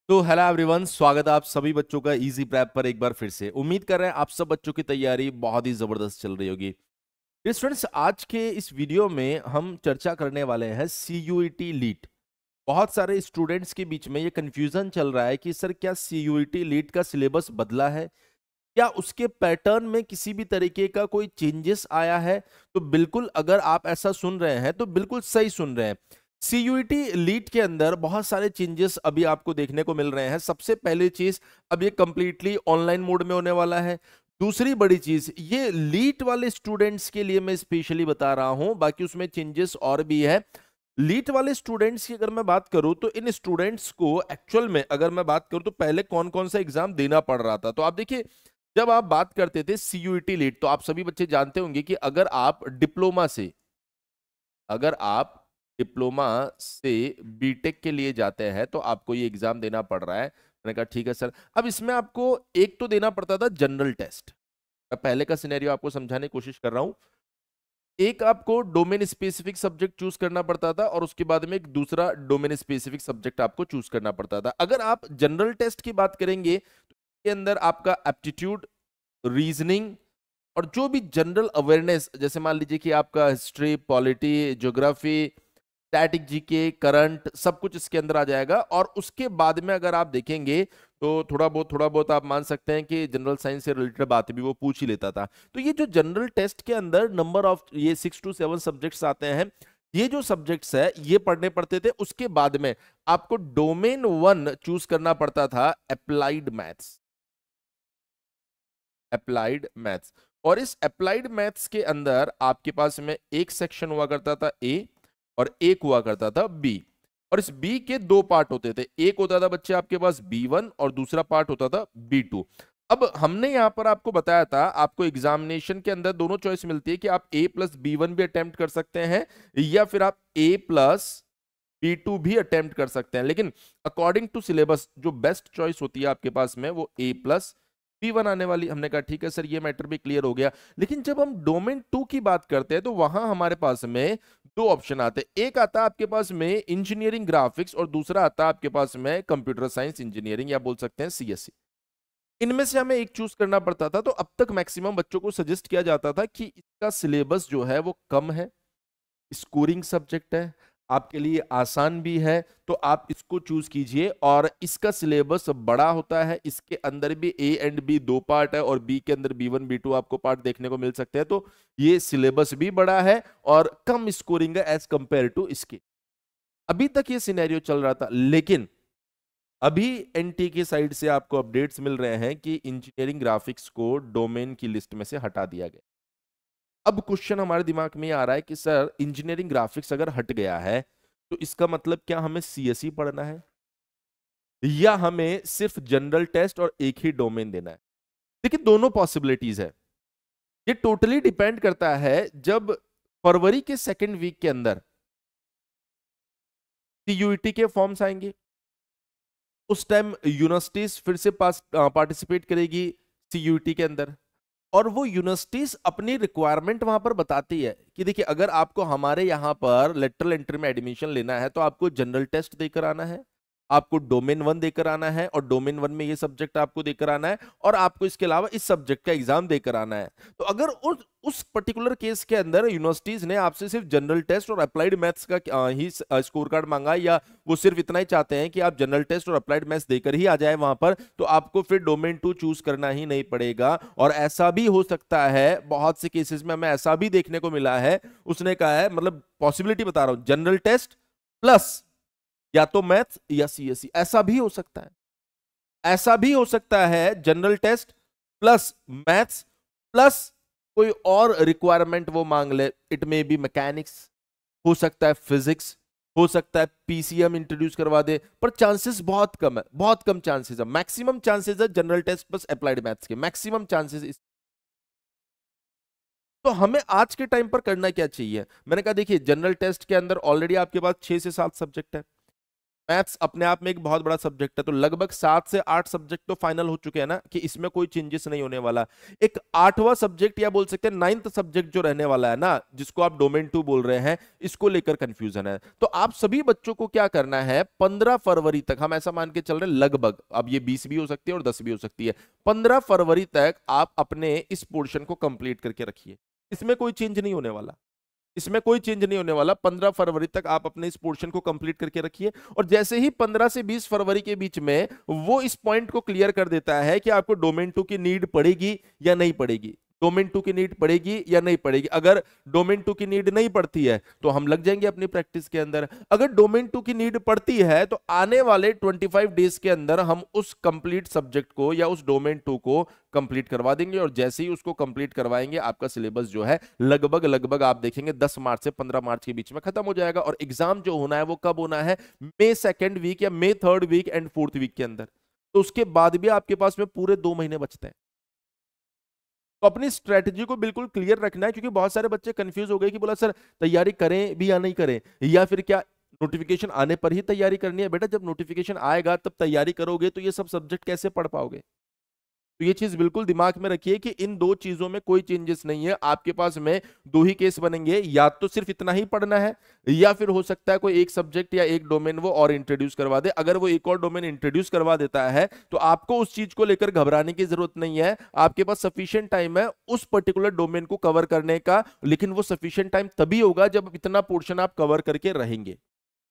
तो hello everyone, स्वागत है आप सभी बच्चों का इजी प्रैप पर एक बार फिर से। उम्मीद कर रहे हैं आप सब बच्चों की तैयारी बहुत ही जबरदस्त चल रही होगी। स्टूडेंट्स, आज के इस वीडियो में हम चर्चा करने वाले हैं सीयूईटी लीट। बहुत सारे स्टूडेंट्स के बीच में ये कंफ्यूजन चल रहा है कि सर क्या सीयूईटी लीट का सिलेबस बदला है, क्या उसके पैटर्न में किसी भी तरीके का कोई चेंजेस आया है। तो बिल्कुल, अगर आप ऐसा सुन रहे हैं तो बिल्कुल सही सुन रहे हैं। सीयूईटी लीट के अंदर बहुत सारे चेंजेस अभी आपको देखने को मिल रहे हैं। सबसे पहली चीज, अब ये कंप्लीटली ऑनलाइन मोड में होने वाला है। दूसरी बड़ी चीज, ये लीट वाले स्टूडेंट्स के लिए मैं स्पेशली बता रहा हूं, बाकी उसमें चेंजेस और भी है। लीट वाले स्टूडेंट्स की अगर मैं बात करूं तो इन स्टूडेंट्स को एक्चुअल में अगर मैं बात करूं तो पहले कौन कौन सा एग्जाम देना पड़ रहा था। तो आप देखिए, जब आप बात करते थे सीयूईटी लीट, तो आप सभी बच्चे जानते होंगे कि अगर आप डिप्लोमा से बीटेक के लिए जाते हैं तो आपको ये एग्जाम देना पड़ रहा है। मैंने कहा ठीक है सर। अब इसमें आपको एक तो देना पड़ता था जनरल टेस्ट। मैं पहले का सिनेरियो आपको समझाने की कोशिश कर रहा हूं। एक आपको डोमेन स्पेसिफिक सब्जेक्ट चूज करना पड़ता था और उसके बाद में एक दूसरा डोमेन स्पेसिफिक सब्जेक्ट आपको चूज करना पड़ता था। अगर आप जनरल टेस्ट की बात करेंगे तो इसके अंदर आपका एप्टीट्यूड, रीजनिंग और जो भी जनरल अवेयरनेस, जैसे मान लीजिए कि आपका history, polity, geography, static GK, current, सब कुछ इसके अंदर आ जाएगा। और उसके बाद में अगर आप देखेंगे तो थोड़ा बहुत आप मान सकते हैं कि जनरल साइंस से रिलेटेड बात भी वो पूछ ही लेता था। तो ये जो जनरल टेस्ट के अंदर नंबर ऑफ ये 6 to 7 सब्जेक्ट्स आते हैं, ये जो सब्जेक्ट्स है ये पढ़ने पड़ते थे। उसके बाद में आपको डोमेन 1 चूज करना पड़ता था, अप्लाइड मैथ्स। Applied maths. और इस अप्लाइड मैथ्स के अंदर आपके पास में एक सेक्शन हुआ करता था ए और एक हुआ करता था बी। और इस बी के दो पार्ट होते थे, एक होता था बच्चे आपके पास B1 और दूसरा पार्ट होता था B2। अब हमने यहां पर आपको बताया था, आपको एग्जामिनेशन के अंदर दोनों चॉइस मिलती है कि आप A+B1 भी अटेम्प्ट कर सकते हैं या फिर आप A+B2 भी अटेम्प्ट कर सकते हैं। लेकिन अकॉर्डिंग टू सिलेबस जो बेस्ट चॉइस होती है आपके पास में वो A+B1 आने वाली। हमने कहा ठीक है सर, ये मैटर भी क्लियर हो गया। लेकिन जब हम डोमेन 2 की बात करते हैं तो वहां हमारे पास में दो ऑप्शन आते हैं। एक आता है आपके पास में इंजीनियरिंग ग्राफिक्स और दूसरा आता है आपके पास में कंप्यूटर साइंस इंजीनियरिंग, या बोल सकते हैं CSE। इनमें से हमें एक चूज करना पड़ता था। तो अब तक मैक्सिमम बच्चों को सजेस्ट किया जाता था कि इसका सिलेबस जो है वो कम है, स्कोरिंग सब्जेक्ट है, आपके लिए आसान भी है, तो आप इसको चूज कीजिए। और इसका सिलेबस बड़ा होता है, इसके अंदर भी A एंड B दो पार्ट है और B के अंदर B1 B2 आपको पार्ट देखने को मिल सकते हैं। तो ये सिलेबस भी बड़ा है और कम स्कोरिंग है एज कंपेयर टू इसके। अभी तक ये सिनेरियो चल रहा था, लेकिन अभी एनटी की साइड से आपको अपडेट्स मिल रहे हैं कि इंजीनियरिंग ग्राफिक्स को डोमेन की लिस्ट में से हटा दिया गया। अब क्वेश्चन हमारे दिमाग में ये आ रहा है कि सर इंजीनियरिंग ग्राफिक्स अगर हट गया है तो इसका मतलब क्या हमें CSE पढ़ना है या हमें सिर्फ जनरल टेस्ट और एक ही डोमेन देना है। देखिए, दोनों पॉसिबिलिटीज है। ये टोटली डिपेंड करता है, जब फरवरी के सेकेंड वीक के अंदर सीयूईटी के फॉर्म्स आएंगे उस टाइम यूनिवर्सिटीज फिर से पार्टिसिपेट करेगी सीयूईटी के अंदर। और वो यूनिवर्सिटीज अपनी रिक्वायरमेंट वहां पर बताती है कि देखिए, अगर आपको हमारे यहाँ पर लेटरल एंट्री में एडमिशन लेना है तो आपको जनरल टेस्ट देकर आना है, आपको डोमेन 1 देकर आना है और डोमेन 1 में ये सब्जेक्ट आपको देकर आना है, और आपको इसके अलावा इस सब्जेक्ट का एग्जाम देकर आना है। तो अगर उस पर्टिकुलर केस के अंदर यूनिवर्सिटीज ने आपसे सिर्फ जनरल टेस्ट और अप्लाइड मैथ्स का ही स्कोर कार्ड मांगा, या वो सिर्फ इतना ही चाहते हैं कि आप जनरल टेस्ट और अप्लाइड मैथ्स देकर ही आ जाए वहां पर, तो आपको फिर डोमेन 2 चूज करना ही नहीं पड़ेगा। और ऐसा भी हो सकता है, बहुत से केसेस में हमें ऐसा भी देखने को मिला है, उसने कहा है, मतलब पॉसिबिलिटी बता रहा हूं, जनरल टेस्ट प्लस या तो मैथ्स या CSE। ऐसा भी हो सकता है, ऐसा भी हो सकता है general test plus maths plus कोई और रिक्वायरमेंट वो मांग ले। इट मे बी मैकेनिक्स, हो सकता है फिजिक्स, हो सकता है PCM इंट्रोड्यूस करवा दे, पर चांसेस बहुत कम है, बहुत कम चांसेस है। मैक्सिमम चांसेस है general test plus applied maths के, मैक्सिमम चांसेस। तो हमें आज के टाइम पर करना क्या चाहिए? मैंने कहा देखिए, जनरल टेस्ट के अंदर ऑलरेडी आपके पास 6 से 7 सब्जेक्ट है। मैथ्स अपने आप में एक बहुत बड़ा सब्जेक्ट है, तो लगभग 7 से 8 सब्जेक्ट तो फाइनल हो चुके हैं ना, कि इसमें कोई चेंजेस नहीं होने वाला। एक 8वां सब्जेक्ट या बोल सकते हैं 9th सब्जेक्ट जो रहने वाला है ना, जिसको आप डोमेन 2 बोल रहे हैं, इसको लेकर कंफ्यूजन है। तो आप सभी बच्चों को क्या करना है, 15 फरवरी तक, हम ऐसा मान के चल रहे हैं लगभग, अब ये 20 भी हो सकती है और 10 भी हो सकती है, 15 फरवरी तक आप अपने इस पोर्शन को कंप्लीट करके रखिए। इसमें कोई चेंज नहीं होने वाला, इसमें कोई चेंज नहीं होने वाला। 15 फरवरी तक आप अपने इस पोर्शन को कंप्लीट करके रखिए, और जैसे ही 15 से 20 फरवरी के बीच में वो इस पॉइंट को क्लियर कर देता है कि आपको डोमेन 2 की नीड पड़ेगी या नहीं पड़ेगी, डोमेन 2 की नीड पड़ेगी या नहीं पड़ेगी। अगर डोमेन 2 की नीड नहीं पड़ती है तो हम लग जाएंगे अपनी प्रैक्टिस के अंदर। अगर डोमेन 2 की नीड पड़ती है तो आने वाले 25 डेज के अंदर हम उस कंप्लीट सब्जेक्ट को या उस डोमेन 2 को कंप्लीट करवा देंगे, और जैसे ही उसको कंप्लीट करवाएंगे आपका सिलेबस जो है लगभग लगभग आप देखेंगे 10 मार्च से 15 मार्च के बीच में खत्म हो जाएगा। और एग्जाम जो होना है वो कब होना है, मई 2nd वीक या मई 3rd week and 4th week के अंदर। तो उसके बाद भी आपके पास में पूरे 2 महीने बचते हैं। तो अपनी स्ट्रेटजी को बिल्कुल क्लियर रखना है, क्योंकि बहुत सारे बच्चे कंफ्यूज हो गए कि बोला सर तैयारी करें भी या नहीं करें, या फिर क्या नोटिफिकेशन आने पर ही तैयारी करनी है। बेटा जब नोटिफिकेशन आएगा तब तैयारी करोगे तो ये सब सब्जेक्ट कैसे पढ़ पाओगे। तो ये चीज बिल्कुल दिमाग में रखिए कि इन दो चीजों में कोई चेंजेस नहीं है। आपके पास में दो ही केस बनेंगे, या तो सिर्फ इतना ही पढ़ना है, या फिर हो सकता है कोई एक सब्जेक्ट या एक डोमेन वो और इंट्रोड्यूस करवा दे। अगर वो एक और डोमेन इंट्रोड्यूस करवा देता है तो आपको उस चीज को लेकर घबराने की जरूरत नहीं है। आपके पास सफिशिएंट टाइम है उस पर्टिकुलर डोमेन को कवर करने का, लेकिन वो सफिशिएंट टाइम तभी होगा जब इतना पोर्शन आप कवर करके रहेंगे।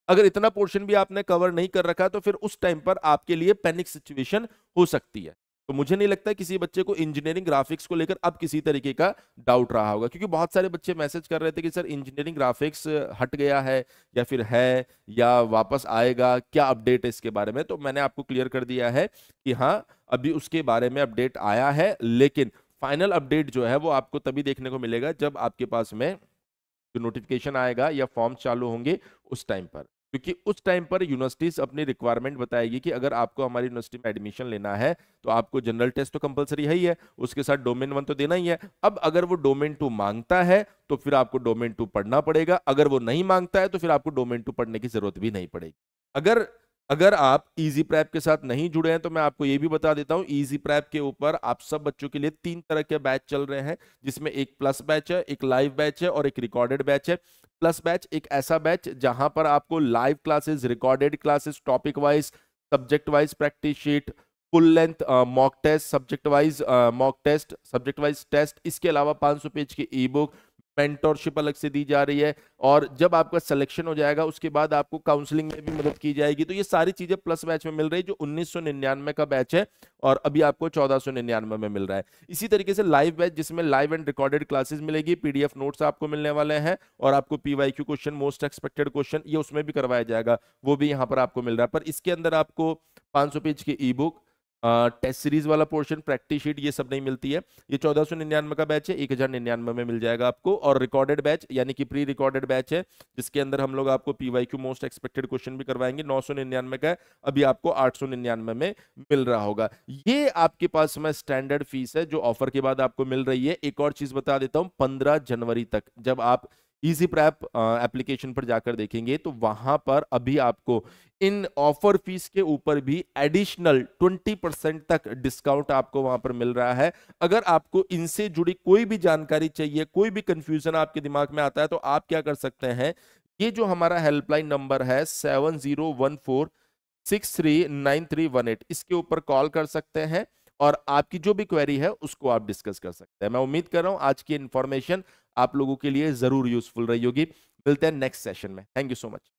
अगर इतना पोर्शन भी आपने कवर नहीं कर रखा तो फिर उस टाइम पर आपके लिए पैनिक सिचुएशन हो सकती है। तो मुझे नहीं लगता किसी बच्चे को इंजीनियरिंग ग्राफिक्स को लेकर अब किसी तरीके का डाउट रहा होगा, क्योंकि बहुत सारे बच्चे मैसेज कर रहे थे कि सर इंजीनियरिंग ग्राफिक्स हट गया है या फिर है या वापस आएगा, क्या अपडेट है इसके बारे में। तो मैंने आपको क्लियर कर दिया है कि हाँ अभी उसके बारे में अपडेट आया है, लेकिन फाइनल अपडेट जो है वो आपको तभी देखने को मिलेगा जब आपके पास में जो नोटिफिकेशन आएगा या फॉर्म चालू होंगे उस टाइम पर। क्योंकि उस टाइम पर यूनिवर्सिटीज अपनी रिक्वायरमेंट बताएगी कि अगर आपको हमारी यूनिवर्सिटी में एडमिशन लेना है तो आपको जनरल टेस्ट तो कंपलसरी है ही है, उसके साथ डोमेन 1 तो देना ही है। अब अगर वो डोमेन 2 मांगता है तो फिर आपको डोमेन 2 पढ़ना पड़ेगा, अगर वो नहीं मांगता है तो फिर आपको डोमेन 2 पढ़ने की जरूरत भी नहीं पड़ेगी। अगर अगर आप इजी प्रैप के साथ नहीं जुड़े हैं तो मैं आपको ये भी बता देता हूं, इजी प्रैप के ऊपर आप सब बच्चों के लिए 3 तरह के बैच चल रहे हैं, जिसमें एक प्लस बैच है, एक लाइव बैच है और एक रिकॉर्डेड बैच है। प्लस बैच एक ऐसा बैच जहां पर आपको live classes, recorded classes, topic wise, subject wise practice sheet, full length mock test, subject wise mock test, subject wise test, इसके अलावा 500 पेज की ई बुक, मेंटोरशिप अलग से दी जा रही है, और जब आपका सिलेक्शन हो जाएगा उसके बाद आपको काउंसलिंग में भी मदद की जाएगी। तो ये सारी चीजें प्लस बैच में मिल रही है, जो 1999 का बैच है और अभी आपको 1499 में मिल रहा है। इसी तरीके से लाइव बैच जिसमें लाइव एंड रिकॉर्डेड क्लासेस मिलेगी, पीडीएफ नोट्स आपको मिलने वाले हैं, और आपको PYQ question, most expected question, ये उसमें भी करवाया जाएगा, वो भी यहाँ पर आपको मिल रहा है। पर इसके अंदर आपको 500 पेज की ई बुक, टेस्ट सीरीज वाला पोर्शन, प्रैक्टिस शीट, ये सब नहीं मिलती है। ये 1499 का बैच है, 1099 में मिल जाएगा आपको। और रिकॉर्डेड बैच यानी कि प्री रिकॉर्डेड बैच है, जिसके अंदर हम लोग आपको पीवाईक्यू मोस्ट एक्सपेक्टेड क्वेश्चन भी करवाएंगे, 999 का है, अभी आपको 899 में मिल रहा होगा। ये आपके पास में स्टैंडर्ड फीस है जो ऑफर के बाद आपको मिल रही है। एक और चीज बता देता हूं, 15 जनवरी तक जब आप इजी प्रैप एप्लीकेशन पर जाकर देखेंगे तो वहां पर अभी आपको इन ऑफर फीस के ऊपर भी एडिशनल 20% तक डिस्काउंट आपको वहां पर मिल रहा है। अगर आपको इनसे जुड़ी कोई भी जानकारी चाहिए, कोई भी कंफ्यूजन आपके दिमाग में आता है, तो आप क्या कर सकते हैं, ये जो हमारा हेल्पलाइन नंबर है 7014639318, इसके ऊपर कॉल कर सकते हैं और आपकी जो भी क्वेरी है उसको आप डिस्कस कर सकते हैं। मैं उम्मीद कर रहा हूं आज की इंफॉर्मेशन आप लोगों के लिए जरूर यूजफुल रही होगी। मिलते हैं नेक्स्ट सेशन में। Thank you so much.